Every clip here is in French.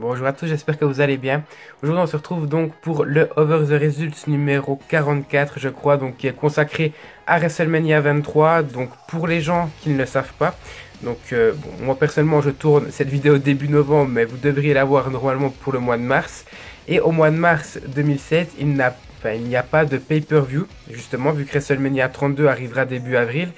Bonjour à tous, j'espère que vous allez bien. Aujourd'hui on se retrouve donc pour le Over the Results numéro 44 je crois, donc qui est consacré à WrestleMania 23, donc pour les gens qui ne le savent pas. Donc bon, moi personnellement je tourne cette vidéo début novembre, mais vous devriez la voir normalement pour le mois de mars. Et au mois de mars 2007, il n'y a pas de pay-per-view, justement, vu que WrestleMania 32 arrivera début avril.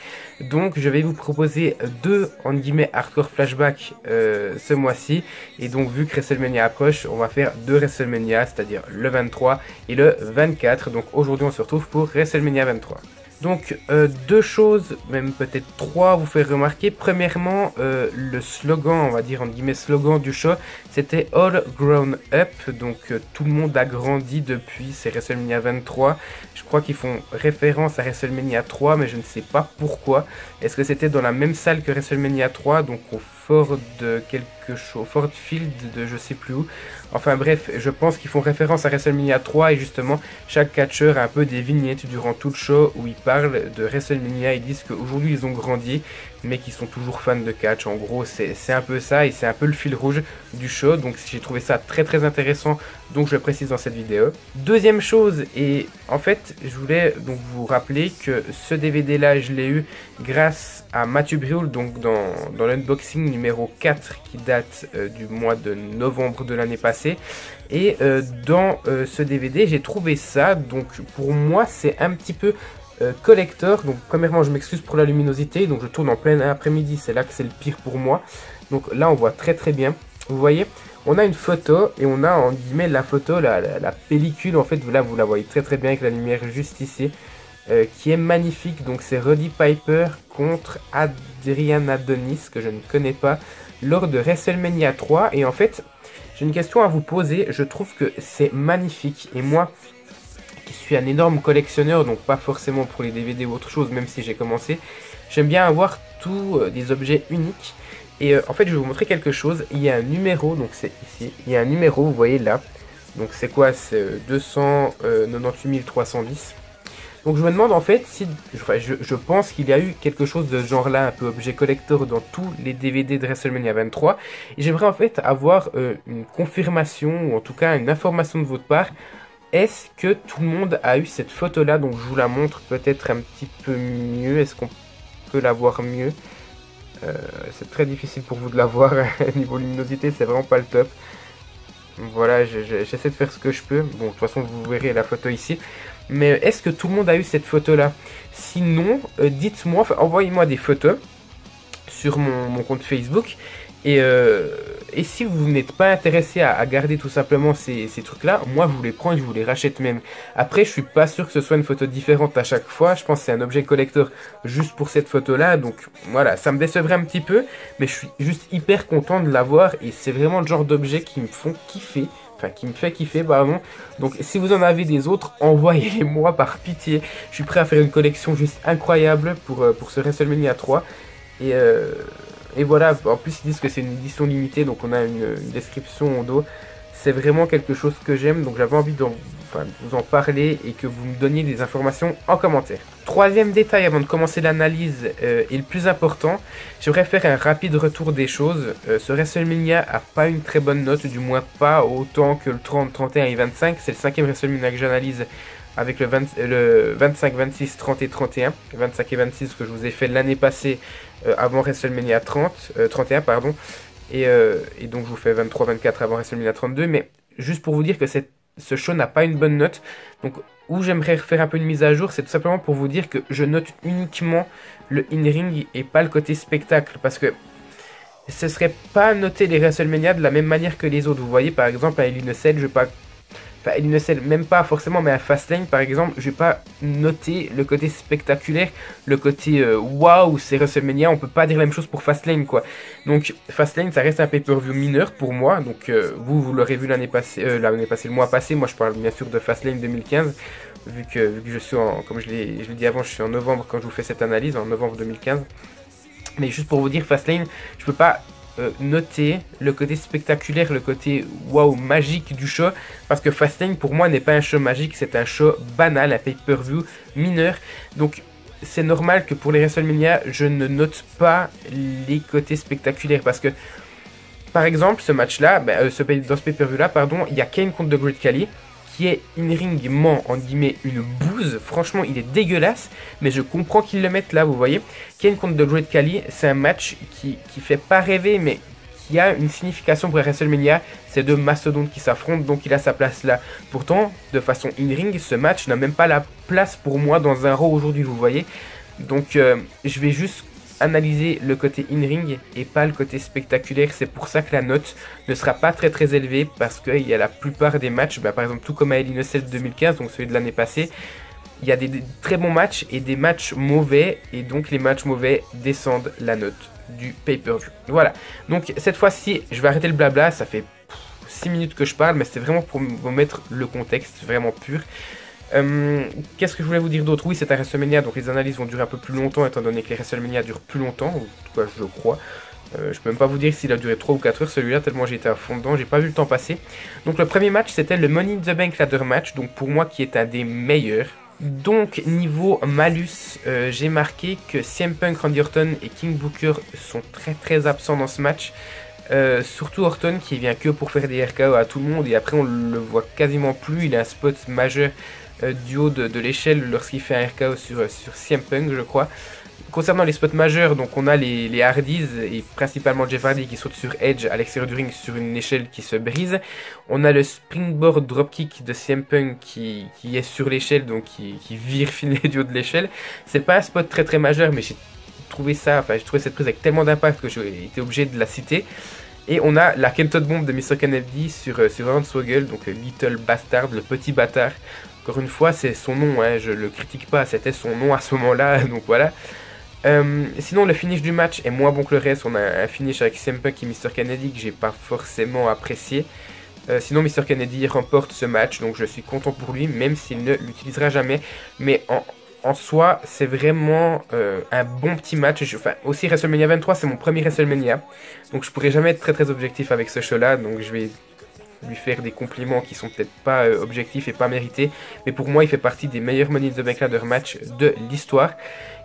Donc, je vais vous proposer deux, en guillemets, hardcore flashbacks ce mois-ci. Et donc, vu que WrestleMania approche, on va faire deux WrestleMania, c'est-à-dire le 23 et le 24. Donc, aujourd'hui, on se retrouve pour WrestleMania 23. Donc deux choses, même peut-être trois, vous faire remarquer. Premièrement, le slogan, on va dire en guillemets slogan du show, c'était All Grown Up. Donc tout le monde a grandi depuis, c'est WrestleMania 23. Je crois qu'ils font référence à WrestleMania 3, mais je ne sais pas pourquoi. Est-ce que c'était dans la même salle que WrestleMania 3, donc au Ford quelque chose, Ford Field de je sais plus où. Enfin bref, je pense qu'ils font référence à WrestleMania 3 et justement chaque catcheur a un peu des vignettes durant tout le show où ils parlent de WrestleMania. Ils disent qu'aujourd'hui ils ont grandi mais qu'ils sont toujours fans de catch. En gros c'est un peu ça et c'est un peu le fil rouge du show. Donc j'ai trouvé ça très intéressant, donc je le précise dans cette vidéo. Deuxième chose, et en fait je voulais donc vous rappeler que ce DVD là je l'ai eu grâce à Mathieu Brioul, donc dans l'unboxing numéro 4 qui date du mois de novembre de l'année passée. Et dans ce DVD j'ai trouvé ça, donc pour moi c'est un petit peu collector. Donc premièrement je m'excuse pour la luminosité, donc je tourne en plein après-midi, c'est là que c'est le pire pour moi. Donc là on voit très bien, vous voyez, on a une photo et on a en guillemets la photo, la pellicule en fait, là vous la voyez très bien avec la lumière juste ici. Qui est magnifique. Donc c'est Roddy Piper contre Adrian Adonis, que je ne connais pas, lors de WrestleMania 3. Et en fait j'ai une question à vous poser. Je trouve que c'est magnifique et moi qui suis un énorme collectionneur, donc pas forcément pour les DVD ou autre chose, même si j'ai commencé, j'aime bien avoir tous des objets uniques. Et en fait je vais vous montrer quelque chose. Il y a un numéro, donc c'est ici, il y a un numéro, vous voyez là, donc c'est quoi, c'est 298 310. Donc je me demande en fait si, je pense qu'il y a eu quelque chose de ce genre là, un peu objet collector dans tous les DVD de WrestleMania 23. Et j'aimerais en fait avoir une confirmation, ou en tout cas une information de votre part. Est-ce que tout le monde a eu cette photo là? Donc je vous la montre peut-être un petit peu mieux. Est-ce qu'on peut la voir mieux? C'est très difficile pour vous de la voir. Niveau luminosité c'est vraiment pas le top. Voilà, j'essaie de faire ce que je peux. Bon, de toute façon, vous verrez la photo ici. Mais est-ce que tout le monde a eu cette photo-là? Sinon, dites-moi, envoyez-moi des photos sur mon compte Facebook. Et si vous n'êtes pas intéressé à garder tout simplement ces trucs-là, moi, je vous les prends et je vous les rachète même. Après, je suis pas sûr que ce soit une photo différente à chaque fois. Je pense que c'est un objet collector juste pour cette photo-là. Donc, voilà, ça me décevrait un petit peu. Mais je suis juste hyper content de l'avoir. Et c'est vraiment le genre d'objet qui me font kiffer. Enfin, qui me fait kiffer, pardon. Donc, si vous en avez des autres, envoyez-les-moi par pitié. Je suis prêt à faire une collection juste incroyable pour ce WrestleMania 3. Et voilà, en plus ils disent que c'est une édition limitée, donc on a une description en dos. C'est vraiment quelque chose que j'aime, donc j'avais envie de vous en parler et que vous me donniez des informations en commentaire. Troisième détail avant de commencer l'analyse, et le plus important, j'aimerais faire un rapide retour des choses. Ce WrestleMania a pas une très bonne note, du moins pas autant que le 30, 31 et 25. C'est le cinquième WrestleMania que j'analyse avec le 25, 26, 30 et 31. 25 et 26 que je vous ai fait l'année passée avant WrestleMania 31 pardon. Et donc je vous fais 23, 24 avant WrestleMania 32. Mais juste pour vous dire que ce show n'a pas une bonne note. Donc où j'aimerais faire un peu une mise à jour, c'est tout simplement pour vous dire que je note uniquement le in-ring et pas le côté spectacle. Parce que ce serait pas noter les WrestleMania de la même manière que les autres. Vous voyez par exemple à Hell in a Cell, je vais pas... Enfin, il ne sait même pas forcément, mais à Fastlane par exemple, je vais pas noter le côté spectaculaire, le côté waouh, c'est WrestleMania, on peut pas dire la même chose pour Fastlane quoi. Donc Fastlane ça reste un pay-per-view mineur pour moi, donc vous l'aurez vu l'année passée, le mois passé, moi je parle bien sûr de Fastlane 2015, vu que je suis comme je l'ai dit avant, je suis en novembre quand je vous fais cette analyse, en novembre 2015. Mais juste pour vous dire, Fastlane, je peux pas noter le côté spectaculaire, le côté waouh magique du show, parce que Fastlane pour moi n'est pas un show magique, c'est un show banal, un pay-per-view mineur. Donc c'est normal que pour les WrestleMania je ne note pas les côtés spectaculaires, parce que par exemple, ce match-là, dans ce pay-per-view-là, pardon, il y a Kane contre The Great Khali, qui est in-ring-ment, en guillemets, une bouse. Franchement, il est dégueulasse, mais je comprends qu'ils le mettent là, vous voyez. Kane contre The Great Khali, c'est un match qui fait pas rêver, mais qui a une signification pour WrestleMania. C'est deux mastodontes qui s'affrontent, donc il a sa place là. Pourtant, de façon in-ring, ce match n'a même pas la place pour moi dans un Raw aujourd'hui, vous voyez. Donc, je vais juste analyser le côté in-ring et pas le côté spectaculaire. C'est pour ça que la note ne sera pas très élevée, parce qu'il y a la plupart des matchs, par exemple tout comme à Hell in a Cell 2015, donc celui de l'année passée, il y a des très bons matchs et des matchs mauvais, et donc les matchs mauvais descendent la note du pay-per-view. Voilà, donc cette fois-ci je vais arrêter le blabla, ça fait 6 minutes que je parle, mais c'était vraiment pour vous mettre le contexte vraiment pur. Qu'est-ce que je voulais vous dire d'autre? Oui, c'est un WrestleMania, donc les analyses vont durer un peu plus longtemps, étant donné que les WrestleMania durent plus longtemps, ou en tout cas je crois. Je peux même pas vous dire s'il a duré 3 ou 4 heures celui-là, tellement j'ai été à fond dedans, j'ai pas vu le temps passer. Donc le premier match, c'était le Money in the Bank Ladder Match, donc pour moi qui est un des meilleurs. Donc niveau malus, j'ai marqué que CM Punk, Randy Orton et King Booker sont très absents dans ce match. Surtout Orton qui vient que pour faire des RKO à tout le monde, et après on le voit quasiment plus. Il a un spot majeur du haut de l'échelle lorsqu'il fait un RKO sur CM Punk, je crois. Concernant les spots majeurs, donc on a les Hardys et principalement Jeff Hardy qui saute sur Edge à l'extérieur du ring sur une échelle qui se brise. On a le springboard dropkick de CM Punk qui est sur l'échelle, donc qui vire Finlay du haut de l'échelle. C'est pas un spot très majeur, mais j'ai trouvé cette prise avec tellement d'impact que j'ai été obligé de la citer. Et on a la Kenton Bomb de Mr. Kennedy sur Hornswoggle, donc Little Bastard, le petit bâtard. Encore une fois, c'est son nom, hein, je le critique pas, c'était son nom à ce moment-là, donc voilà. Sinon, le finish du match est moins bon que le reste. On a un finish avec CM Punk et Mr. Kennedy que j'ai pas forcément apprécié. Sinon, Mr. Kennedy remporte ce match, donc je suis content pour lui, même s'il ne l'utilisera jamais. Mais en soi, c'est vraiment un bon petit match. Enfin, aussi WrestleMania 23, c'est mon premier WrestleMania, donc je pourrais jamais être très objectif avec ce show-là. Donc je vais lui faire des compliments qui sont peut-être pas objectifs et pas mérités, mais pour moi il fait partie des meilleurs Money in the Bank Ladder match de l'histoire.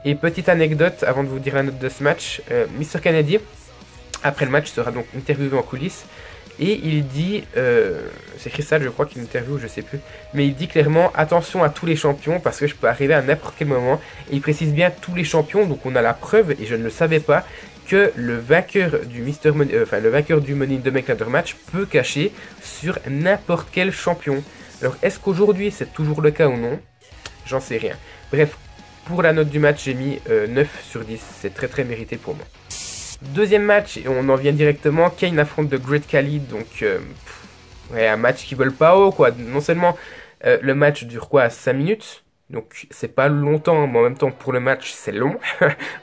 Et petite anecdote avant de vous dire la note de ce match, Mr. Kennedy après le match sera donc interviewé en coulisses, et il dit, c'est Crystal je crois qu'il interviewe, je sais plus, mais il dit clairement attention à tous les champions parce que je peux arriver à n'importe quel moment, et il précise bien tous les champions. Donc on a la preuve, et je ne le savais pas, que le vainqueur du le vainqueur du Money in the Bank Ladder match peut cacher sur n'importe quel champion. Alors est-ce qu'aujourd'hui c'est toujours le cas ou non? J'en sais rien. Bref, pour la note du match j'ai mis 9 sur 10, c'est très mérité pour moi. Deuxième match, et on en vient directement, Kane affronte The Great Khali, donc ouais, un match qui vole pas haut quoi. Non seulement le match dure quoi, 5 minutes, donc c'est pas longtemps, mais en même temps pour le match c'est long.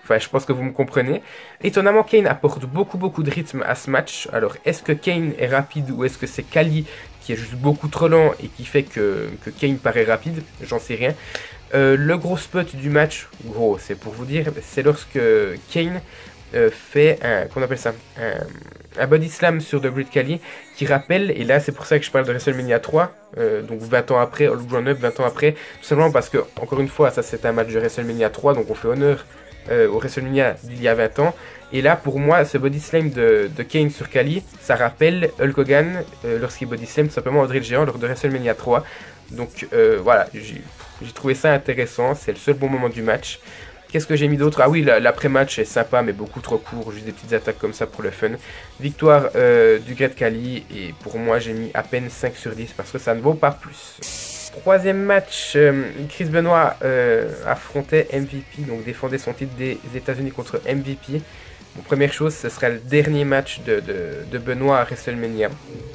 Enfin je pense que vous me comprenez. Étonnamment Kane apporte beaucoup de rythme à ce match. Alors est-ce que Kane est rapide ou est-ce que c'est Khali qui est juste beaucoup trop lent et qui fait que Kane paraît rapide? J'en sais rien. Le gros spot du match, gros c'est pour vous dire, c'est lorsque Kane fait un body slam sur The Great Khali qui rappelle, et là c'est pour ça que je parle de WrestleMania 3, donc 20 ans après, All Grown Up, 20 ans après, tout simplement parce que, encore une fois, ça c'est un match de WrestleMania 3, donc on fait honneur au WrestleMania d'il y a 20 ans, et là pour moi ce body slam de Kane sur Khali, ça rappelle Hulk Hogan lorsqu'il body slam tout simplement André le Géant lors de WrestleMania 3, donc voilà, j'ai trouvé ça intéressant, c'est le seul bon moment du match. Qu'est-ce que j'ai mis d'autre? Ah oui, l'après-match est sympa, mais beaucoup trop court. Juste des petites attaques comme ça pour le fun. Victoire du Great Khali. Et pour moi, j'ai mis à peine 5 sur 10 parce que ça ne vaut pas plus. Troisième match, Chris Benoit affrontait MVP. Donc défendait son titre des États-Unis contre MVP. Bon, première chose, ce sera le dernier match de Benoit à WrestleMania.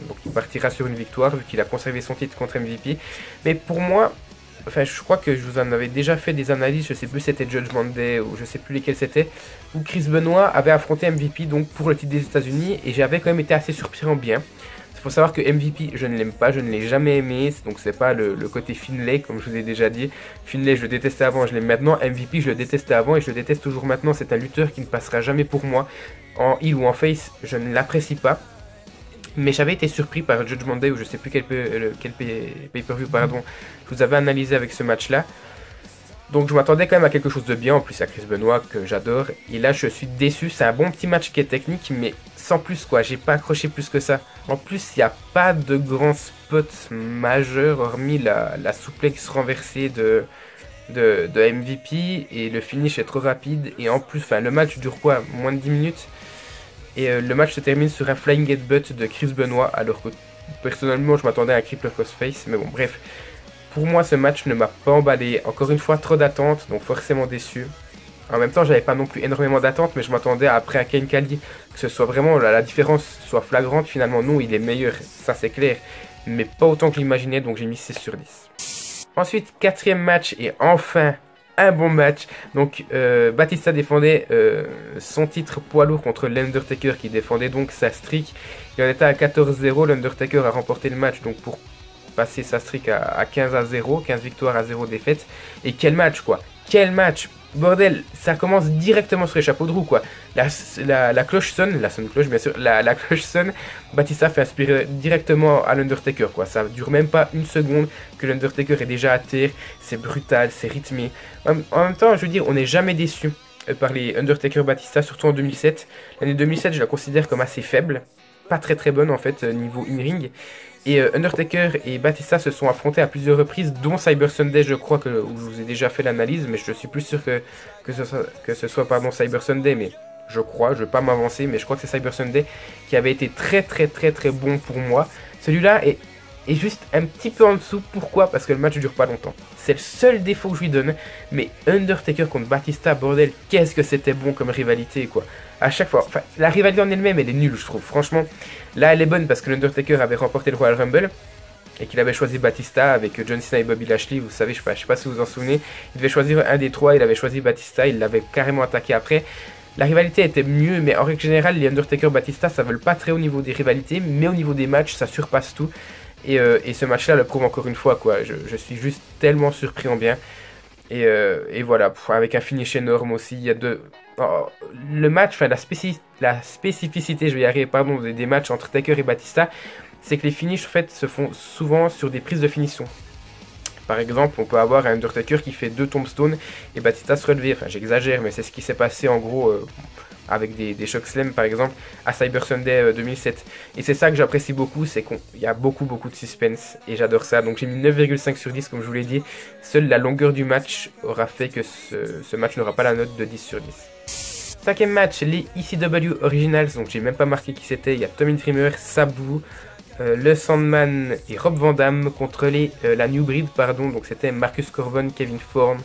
Donc il partira sur une victoire vu qu'il a conservé son titre contre MVP. Mais pour moi... Enfin, je crois que je vous en avais déjà fait des analyses, je sais plus si c'était Judgment Day ou je sais plus lesquels c'était, où Chris Benoit avait affronté MVP donc pour le titre des États-Unis, et j'avais quand même été assez surpris en bien. Il faut savoir que MVP, je ne l'aime pas, je ne l'ai jamais aimé, donc c'est pas le côté Finlay comme je vous ai déjà dit. Finlay, je le détestais avant, je l'aime maintenant. MVP, je le détestais avant et je le déteste toujours maintenant. C'est un lutteur qui ne passera jamais pour moi en heel ou en face, je ne l'apprécie pas. Mais j'avais été surpris par Judgment Day, ou je sais plus quel pay-per-view, pardon, je vous avais analysé avec ce match-là. Donc je m'attendais quand même à quelque chose de bien, en plus il y a Chris Benoit que j'adore. Et là je suis déçu, c'est un bon petit match qui est technique, mais sans plus quoi, j'ai pas accroché plus que ça. En plus il n'y a pas de grands spots majeurs, hormis la souplex renversée de MVP, et le finish est trop rapide. Et en plus, le match dure quoi, moins de 10 minutes. Et le match se termine sur un flying headbutt de Chris Benoit, alors que personnellement je m'attendais à un crippler crossface, mais bon bref. Pour moi ce match ne m'a pas emballé, encore une fois trop d'attentes, donc forcément déçu. En même temps j'avais pas non plus énormément d'attentes, mais je m'attendais après un Kane Khali que ce soit vraiment la différence soit flagrante. Finalement non, il est meilleur, ça c'est clair, mais pas autant que l'imaginais, donc j'ai mis 6 sur 10. Ensuite, quatrième match, et enfin un bon match. Donc Batista défendait son titre poids lourd contre l'Undertaker, qui défendait donc sa streak. Il en était à 14-0, l'Undertaker a remporté le match donc pour passer sa streak à 15-0, 15 victoires à 0 défaites. Et quel match quoi, quel match! Bordel, ça commence directement sur les chapeaux de roue quoi. La cloche sonne, la sonne cloche bien sûr, la cloche sonne, Batista fait aspirer directement à l'Undertaker quoi. Ça dure même pas une seconde que l'Undertaker est déjà à terre, c'est brutal, c'est rythmé. En même temps, je veux dire, on n'est jamais déçu par les Undertaker Batista, surtout en 2007. L'année 2007, je la considère comme assez faible, pas très bonne en fait niveau in-ring. Et Undertaker et Batista se sont affrontés à plusieurs reprises, dont Cyber Sunday, je crois, où je vous ai déjà fait l'analyse, mais je suis plus sûr que ce soit pardon, Cyber Sunday, mais je crois, je ne vais pas m'avancer, mais je crois que c'est Cyber Sunday qui avait été très bon pour moi. Celui-là est juste un petit peu en dessous. Pourquoi? Parce que le match ne dure pas longtemps. C'est le seul défaut que je lui donne. Mais Undertaker contre Batista, bordel, qu'est-ce que c'était bon comme rivalité quoi. À chaque fois, enfin, la rivalité en elle-même, elle est nulle je trouve. Franchement, là elle est bonne parce que l'Undertaker avait remporté le Royal Rumble et qu'il avait choisi Batista avec John Cena et Bobby Lashley. Vous savez, je sais pas si vous vous en souvenez. Il devait choisir un des trois, il avait choisi Batista, il l'avait carrément attaqué après. La rivalité était mieux, mais en règle générale, les Undertaker-Batista, ça vole pas très haut niveau des rivalités, mais au niveau des matchs, ça surpasse tout. Et ce match-là le prouve encore une fois, quoi. Je suis juste tellement surpris en bien. Et voilà, avec un finish énorme aussi. Il y a le match, enfin la spécificité, je vais y arriver, pardon, des matchs entre Taker et Batista, c'est que les finishes en fait se font souvent sur des prises de finition. Par exemple, on peut avoir un Undertaker qui fait 2 tombstones et Batista se relever. Enfin, j'exagère, mais c'est ce qui s'est passé en gros avec des Shock Slam par exemple à Cyber Sunday 2007. Et c'est ça que j'apprécie beaucoup, c'est qu'il y a beaucoup de suspense et j'adore ça. Donc j'ai mis 9,5 sur 10 comme je vous l'ai dit. Seule la longueur du match aura fait que ce match n'aura pas la note de 10 sur 10. Cinquième match, les ECW Originals. Donc j'ai même pas marqué qui c'était. Il y a Tommy Dreamer, Sabu, le Sandman et Rob Van Dam contre la New Breed, pardon. Donc c'était Marcus Corbin, Kevin Thorne,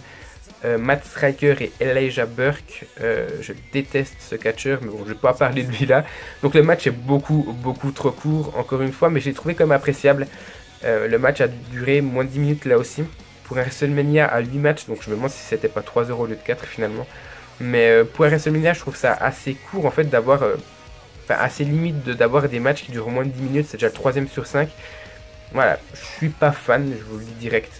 Matt Striker et Elijah Burke. Je déteste ce catcheur, mais bon, je ne vais pas parler de lui là. Donc le match est beaucoup trop court, encore une fois, mais j'ai trouvé quand même appréciable. Le match a duré moins de 10 minutes là aussi. Pour un WrestleMania à 8 matchs, donc je me demande si c'était pas 3 heures au lieu de 4 finalement. Mais pour un WrestleMania, je trouve ça assez court en fait d'avoir... assez limite d'avoir des matchs qui durent moins de 10 minutes, c'est déjà le 3ème sur 5. Voilà, je suis pas fan, je vous le dis direct.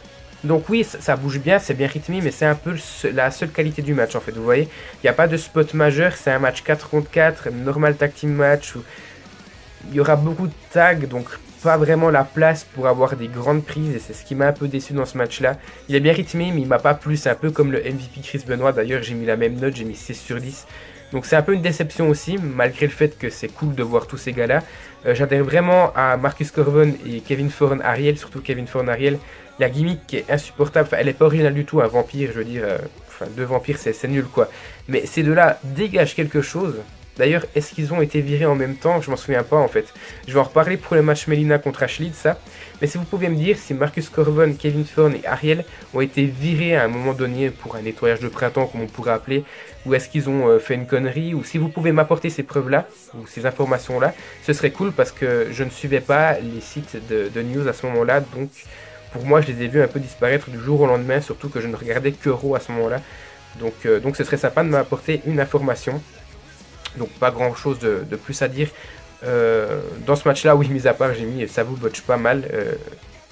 Donc oui, ça bouge bien, c'est bien rythmé, mais c'est un peu la seule qualité du match en fait, vous voyez. Il n'y a pas de spot majeur, c'est un match 4 contre 4, normal tag team match, où il y aura beaucoup de tags, donc pas vraiment la place pour avoir des grandes prises, et c'est ce qui m'a un peu déçu dans ce match-là. Il est bien rythmé, mais il m'a pas plu, c'est un peu comme le MVP Chris Benoit, d'ailleurs j'ai mis la même note, j'ai mis 6 sur 10. Donc c'est un peu une déception aussi, malgré le fait que c'est cool de voir tous ces gars-là. J'adhère vraiment à Marcus Corbin et Kevin Thorne Ariel, surtout Kevin Thorne Ariel. La gimmick qui est insupportable, elle est pas originale du tout, un vampire, je veux dire, deux vampires c'est nul quoi. Mais ces deux-là dégagent quelque chose. D'ailleurs, est-ce qu'ils ont été virés en même temps? Je m'en souviens pas en fait. Je vais en reparler pour le match Melina contre Ashley de ça. Mais si vous pouviez me dire si Marcus Corbin, Kevin Thorne et Ariel ont été virés à un moment donné pour un nettoyage de printemps comme on pourrait appeler, ou est-ce qu'ils ont fait une connerie, ou si vous pouvez m'apporter ces preuves-là, ou ces informations-là, ce serait cool parce que je ne suivais pas les sites de news à ce moment-là, donc pour moi je les ai vus un peu disparaître du jour au lendemain, surtout que je ne regardais que Raw à ce moment-là. Donc ce serait sympa de m'apporter une information. Donc pas grand chose de plus à dire. Dans ce match là, oui, mis à part j'ai mis Sabu botch pas mal.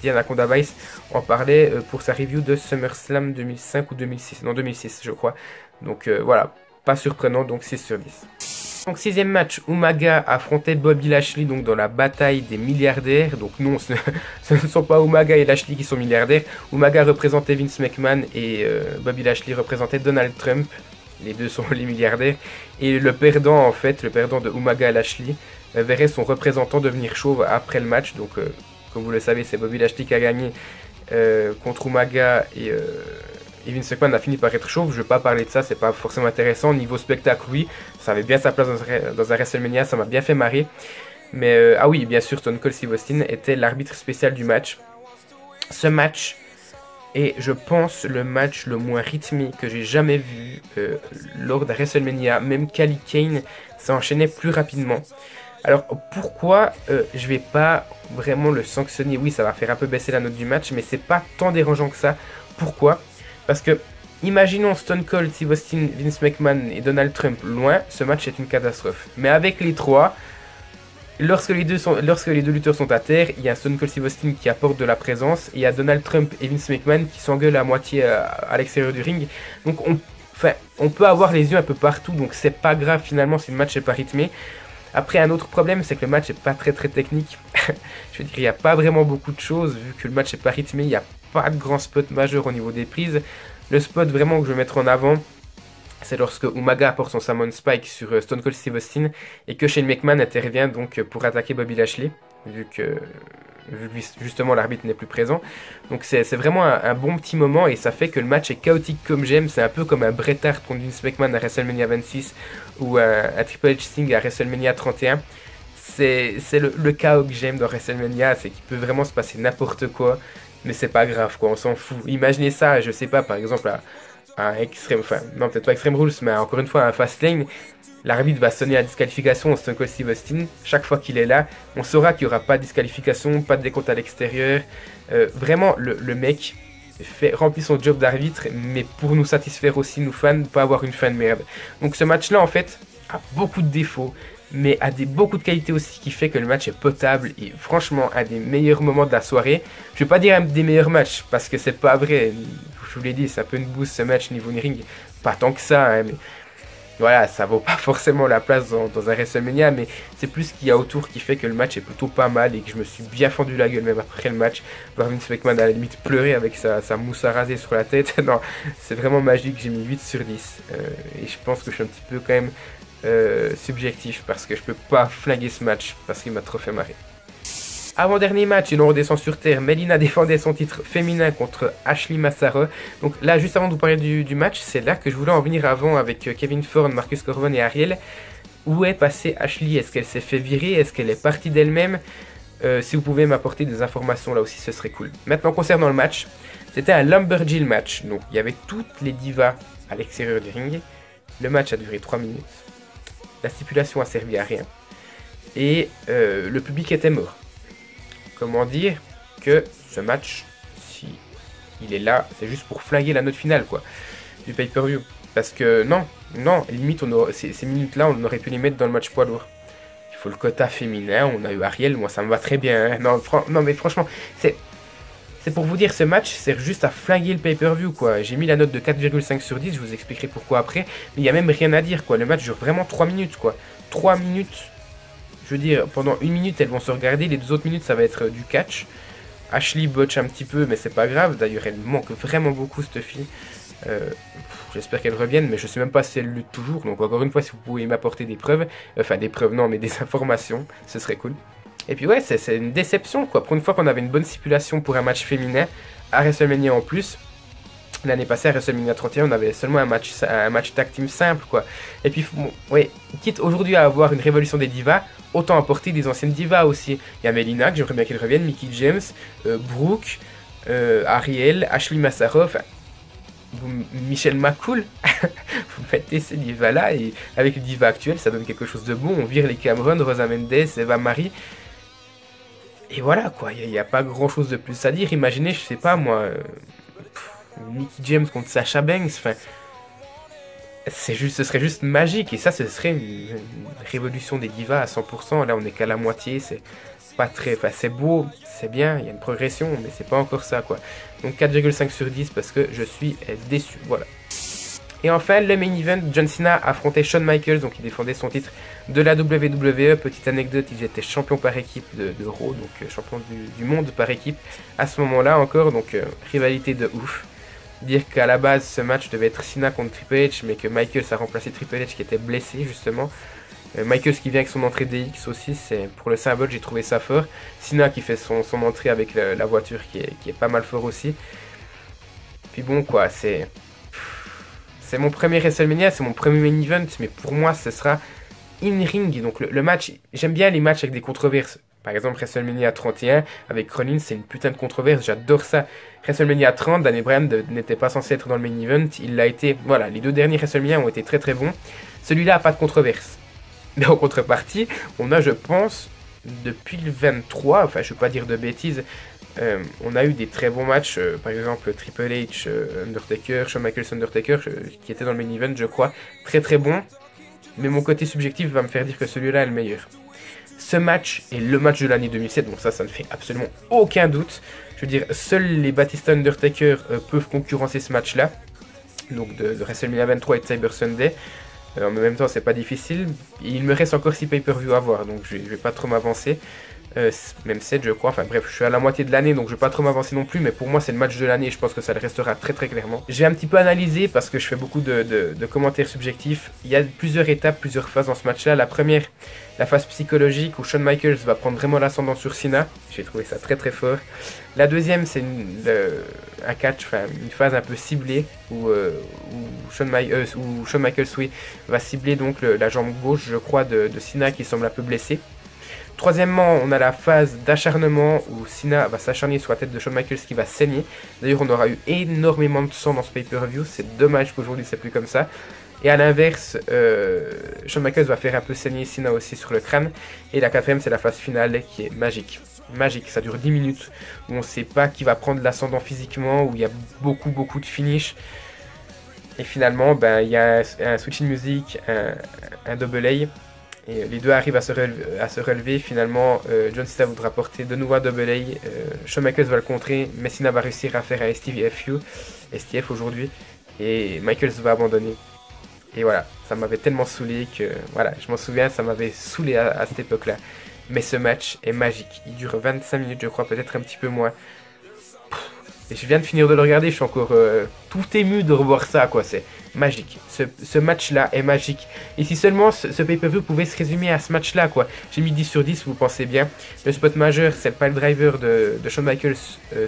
Diana Conda Vice en parlait pour sa review de SummerSlam 2005 ou 2006. Non 2006 je crois. Donc voilà, pas surprenant, donc 6 sur 10. Donc 6e match, Umaga affrontait Bobby Lashley donc dans la bataille des milliardaires. Donc non, ce ne sont pas Umaga et Lashley qui sont milliardaires. Umaga représentait Vince McMahon et Bobby Lashley représentait Donald Trump. Les deux sont les milliardaires. Et le perdant en fait, le perdant de Umaga et Lashley, verrait son représentant devenir chauve après le match. Donc comme vous le savez, c'est Bobby Lashley qui a gagné contre Umaga et Vince McMahon a fini par être chauve. Je ne vais pas parler de ça, c'est pas forcément intéressant. Niveau spectacle, oui, ça avait bien sa place dans un WrestleMania, ça m'a bien fait marrer. Mais ah oui, bien sûr, Stone Cold Steve Austin était l'arbitre spécial du match. Ce match est, je pense, le match le moins rythmé que j'ai jamais vu lors d'un WrestleMania. Même Khali Kane s'enchaînait plus rapidement. Alors pourquoi je vais pas vraiment le sanctionner? Oui, ça va faire un peu baisser la note du match, mais c'est pas tant dérangeant que ça. Pourquoi? Parce que, imaginons Stone Cold, Steve Austin, Vince McMahon et Donald Trump loin, ce match est une catastrophe. Mais avec les trois, lorsque les deux lutteurs sont à terre, il y a Stone Cold Steve Austin qui apporte de la présence, et il y a Donald Trump et Vince McMahon qui s'engueulent à moitié à l'extérieur du ring. Donc on peut avoir les yeux un peu partout, donc c'est pas grave finalement si le match n'est pas rythmé. Après, un autre problème, c'est que le match n'est pas très technique. Je veux dire, il n'y a pas vraiment beaucoup de choses, vu que le match n'est pas rythmé, il n'y a pas de grand spot majeur au niveau des prises. Le spot vraiment que je vais mettre en avant, c'est lorsque Umaga apporte son Salmon Spike sur Stone Cold Steve Austin et que Shane McMahon intervient donc pour attaquer Bobby Lashley, vu que justement l'arbitre n'est plus présent. Donc c'est vraiment un bon petit moment et ça fait que le match est chaotique comme j'aime. C'est un peu comme un Bret Hart contre Vince McMahon à WrestleMania 26 ou un Triple H Sting à WrestleMania 31. C'est le chaos que j'aime dans WrestleMania, c'est qu'il peut vraiment se passer n'importe quoi, mais c'est pas grave quoi, on s'en fout. Imaginez ça, je sais pas, par exemple à Extreme, enfin non peut-être pas Extreme Rules, mais encore une fois à un Fastlane, l'arbitre va sonner la disqualification au Stone Cold Steve Austin. Chaque fois qu'il est là, on saura qu'il n'y aura pas de disqualification, pas de décompte à l'extérieur. Vraiment, le mec remplit son job d'arbitre, mais pour nous satisfaire aussi, nous fans, pas avoir une fin de merde. Donc ce match-là, en fait, a beaucoup de défauts, mais a beaucoup de qualités aussi, qui fait que le match est potable et franchement, un des meilleurs moments de la soirée. Je vais pas dire un des meilleurs matchs, parce que c'est pas vrai. Je vous l'ai dit, c'est un peu une bouse ce match niveau ring. Pas tant que ça, hein, mais voilà, ça vaut pas forcément la place dans un WrestleMania, mais c'est plus ce qu'il y a autour qui fait que le match est plutôt pas mal et que je me suis bien fendu la gueule même après le match. Voir Vince McMahon à la limite pleurer avec sa mousse à raser sur la tête. Non, c'est vraiment magique, j'ai mis 8 sur 10. Et je pense que je suis un petit peu quand même subjectif parce que je peux pas flinguer ce match parce qu'il m'a trop fait marrer. Avant-dernier match, et on redescend sur terre, Melina défendait son titre féminin contre Ashley Massaro. Donc là, juste avant de vous parler du match, c'est là que je voulais en venir avant avec Kevin Thorne, Marcus Corben et Ariel. Où est passée Ashley? Est-ce qu'elle s'est fait virer? Est-ce qu'elle est partie d'elle-même? Si vous pouvez m'apporter des informations là aussi, ce serait cool. Maintenant, concernant le match, c'était un Lumberjill match. Donc, il y avait toutes les divas à l'extérieur du ring. Le match a duré 3 minutes. La stipulation a servi à rien. Et le public était mort. Comment dire que ce match, si il est là, c'est juste pour flinguer la note finale quoi, du pay-per-view. Parce que non, limite ces minutes-là, on aurait pu les mettre dans le match poids lourd. Il faut le quota féminin, on a eu Ariel, moi ça me va très bien. Hein. Non mais franchement, c'est pour vous dire, ce match sert juste à flinguer le pay-per-view quoi. J'ai mis la note de 4,5 sur 10, je vous expliquerai pourquoi après. Mais il n'y a même rien à dire quoi, le match dure vraiment 3 minutes quoi. 3 minutes. Je veux dire, pendant 1 minute, elles vont se regarder. Les 2 autres minutes, ça va être du catch. Ashley botche un petit peu, mais c'est pas grave. D'ailleurs, elle manque vraiment beaucoup, cette fille. J'espère qu'elle revienne, mais je sais même pas si elle lutte toujours. Donc, encore une fois, si vous pouvez m'apporter des preuves. Enfin, des preuves, non, mais des informations. Ce serait cool. Et puis, ouais, c'est une déception, quoi. Pour une fois qu'on avait une bonne stipulation pour un match féminin, à WrestleMania en plus. L'année passée, à WrestleMania 31, on avait seulement un match tag team simple, quoi. Et puis, bon, ouais, quitte aujourd'hui à avoir une révolution des divas, autant apporter des anciennes divas aussi. Il y a Melina, que j'aimerais bien qu'elle revienne, Mickie James, Brooke, Ariel, Ashley Massaro, enfin, Michelle McCool. Vous mettez ces divas-là, et avec les divas actuelles, ça donne quelque chose de bon. On vire les Cameron, Rosa Mendes, Eva Marie. Et voilà, quoi, il n'y a pas grand-chose de plus à dire. Imaginez, je sais pas, moi... Mickie James contre Sasha Banks, enfin, ce serait juste magique, et ça, ce serait une révolution des divas à 100%. Là, on est qu'à la moitié, c'est pas très, enfin, c'est beau, c'est bien, il y a une progression, mais c'est pas encore ça, quoi. Donc 4,5 sur 10 parce que je suis déçu, voilà. Et enfin, le main event, John Cena affrontait Shawn Michaels, donc il défendait son titre de la WWE. Petite anecdote, ils étaient champions par équipe de Raw, donc champion du monde par équipe à ce moment-là encore, donc rivalité de ouf. Dire qu'à la base, ce match devait être Cena contre Triple H, mais que Michaels a remplacé Triple H qui était blessé justement. Michaels qui vient avec son entrée DX aussi, c'est pour le symbole, j'ai trouvé ça fort. Cena qui fait son entrée avec la voiture qui est pas mal fort aussi. Puis bon quoi, c'est mon premier WrestleMania, c'est mon premier main event, mais pour moi ce sera in-ring. Donc le match, j'aime bien les matchs avec des controverses. Par exemple, WrestleMania 31 avec Rollins, c'est une putain de controverse, j'adore ça. WrestleMania 30, Daniel Bryan n'était pas censé être dans le main event, il l'a été. Voilà, les deux derniers WrestleMania ont été très très bons. Celui-là a pas de controverse. Mais en contrepartie, on a, je pense, depuis le 23, enfin je ne veux pas dire de bêtises, on a eu des très bons matchs, par exemple Triple H, Undertaker, Shawn Michaels Undertaker, qui était dans le main event je crois, très très bon, mais mon côté subjectif va me faire dire que celui-là est le meilleur. Ce match est le match de l'année 2007, donc ça ne fait absolument aucun doute. Je veux dire, seuls les Batista Undertaker peuvent concurrencer ce match-là, donc de WrestleMania 23 et de Cyber Sunday. En même temps, c'est pas difficile. Il me reste encore 6 pay-per-view à voir, donc je vais pas trop m'avancer. Même 7 je crois, enfin bref, je suis à la moitié de l'année, donc je vais pas trop m'avancer non plus, mais pour moi c'est le match de l'année et je pense que ça le restera très très clairement. J'ai un petit peu analysé parce que je fais beaucoup de commentaires subjectifs. Il y a plusieurs étapes, plusieurs phases dans ce match-là. La première, la phase psychologique où Shawn Michaels va prendre vraiment l'ascendant sur Cena. J'ai trouvé ça très très fort. La deuxième, c'est un catch, enfin une phase un peu ciblée où Shawn Michaels va cibler donc la jambe gauche, je crois, de Cena qui semble un peu blessé. Troisièmement, on a la phase d'acharnement où Cena va s'acharner sur la tête de Shawn Michaels qui va saigner. D'ailleurs, on aura eu énormément de sang dans ce pay-per-view. C'est dommage qu'aujourd'hui c'est plus comme ça. Et à l'inverse, Shawn Michaels va faire un peu saigner Cena aussi sur le crâne. Et la quatrième, c'est la phase finale qui est magique. Magique, ça dure 10 minutes où on ne sait pas qui va prendre l'ascendant physiquement, où il y a beaucoup de finish. Et finalement, ben, il y a un switching music, un double A. Et les deux arrivent à se relever. Finalement, John Cena voudra porter de nouveau un double A. Shawn Michaels va le contrer. Mais Cena va réussir à faire un STF aujourd'hui. Et Michaels va abandonner. Et voilà, ça m'avait tellement saoulé que... Voilà, je m'en souviens, ça m'avait saoulé à cette époque-là. Mais ce match est magique. Il dure 25 minutes, je crois, peut-être un petit peu moins. Et je viens de finir de le regarder, je suis encore tout ému de revoir ça, quoi. C'est magique. Ce match-là est magique. Et si seulement ce pay-per-view pouvait se résumer à ce match-là, quoi. J'ai mis 10 sur 10, vous pensez bien. Le spot majeur, c'est pas le driver de Shawn Michaels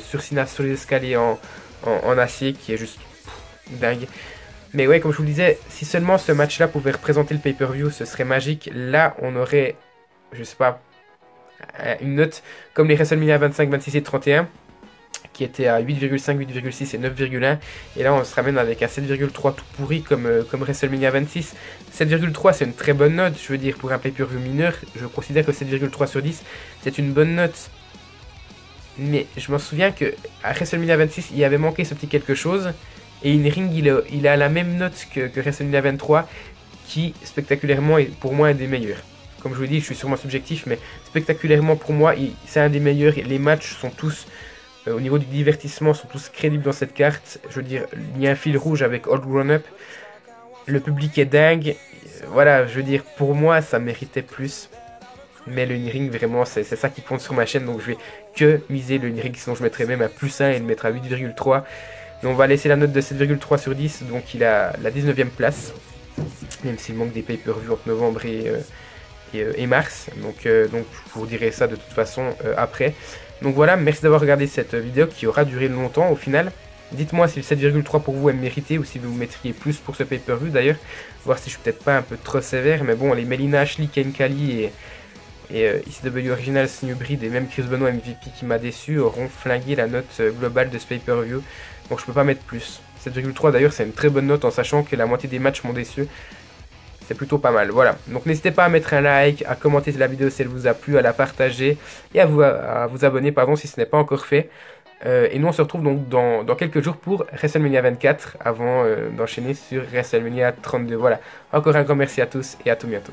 sur Cena sur les escaliers en acier, qui est juste dingue. Mais ouais, comme je vous le disais, si seulement ce match-là pouvait représenter le pay-per-view, ce serait magique. Là, on aurait, je sais pas, une note comme les WrestleMania 25, 26 et 31. Qui était à 8,5, 8,6 et 9,1. Et là, on se ramène avec un 7,3 tout pourri comme WrestleMania 26. 7,3, c'est une très bonne note. Je veux dire, pour un pay-per-view mineur, je considère que 7,3 sur 10, c'est une bonne note. Mais je m'en souviens que à WrestleMania 26, il avait manqué ce petit quelque chose. Et in-ring, il a la même note que WrestleMania 23, qui, spectaculairement, est pour moi un des meilleurs. Comme je vous dis, je suis sûrement subjectif, mais spectaculairement, pour moi, c'est un des meilleurs. Les matchs sont tous... au niveau du divertissement, sont tous crédibles dans cette carte. Je veux dire, il y a un fil rouge avec All Grown Up. Le public est dingue. Voilà, je veux dire, pour moi, ça méritait plus. Mais le in-ring, vraiment, c'est ça qui compte sur ma chaîne. Donc je vais que miser le in-ring. Sinon, je mettrai même un +1 et le mettre à 8,3. Et on va laisser la note de 7,3 sur 10. Donc il a la 19e place. Même s'il manque des pay-per-view entre novembre et mars. Donc je vous dirai ça de toute façon après. Donc voilà, merci d'avoir regardé cette vidéo qui aura duré longtemps au final. Dites-moi si le 7,3 pour vous est mérité ou si vous mettriez plus pour ce pay-per-view d'ailleurs. Voir si je suis peut-être pas un peu trop sévère. Mais bon, les Melina Ashley, Ken Khali et ECW Originals, New Breed et même Chris Benoit MVP qui m'a déçu auront flingué la note globale de ce pay-per-view. Donc je peux pas mettre plus. 7,3 d'ailleurs, c'est une très bonne note en sachant que la moitié des matchs m'ont déçu. C'est plutôt pas mal, voilà. Donc n'hésitez pas à mettre un like, à commenter la vidéo si elle vous a plu, à la partager et à vous abonner pardon, si ce n'est pas encore fait. Et nous on se retrouve donc dans quelques jours pour WrestleMania 24 avant d'enchaîner sur WrestleMania 32. Voilà, encore un grand merci à tous et à tout bientôt.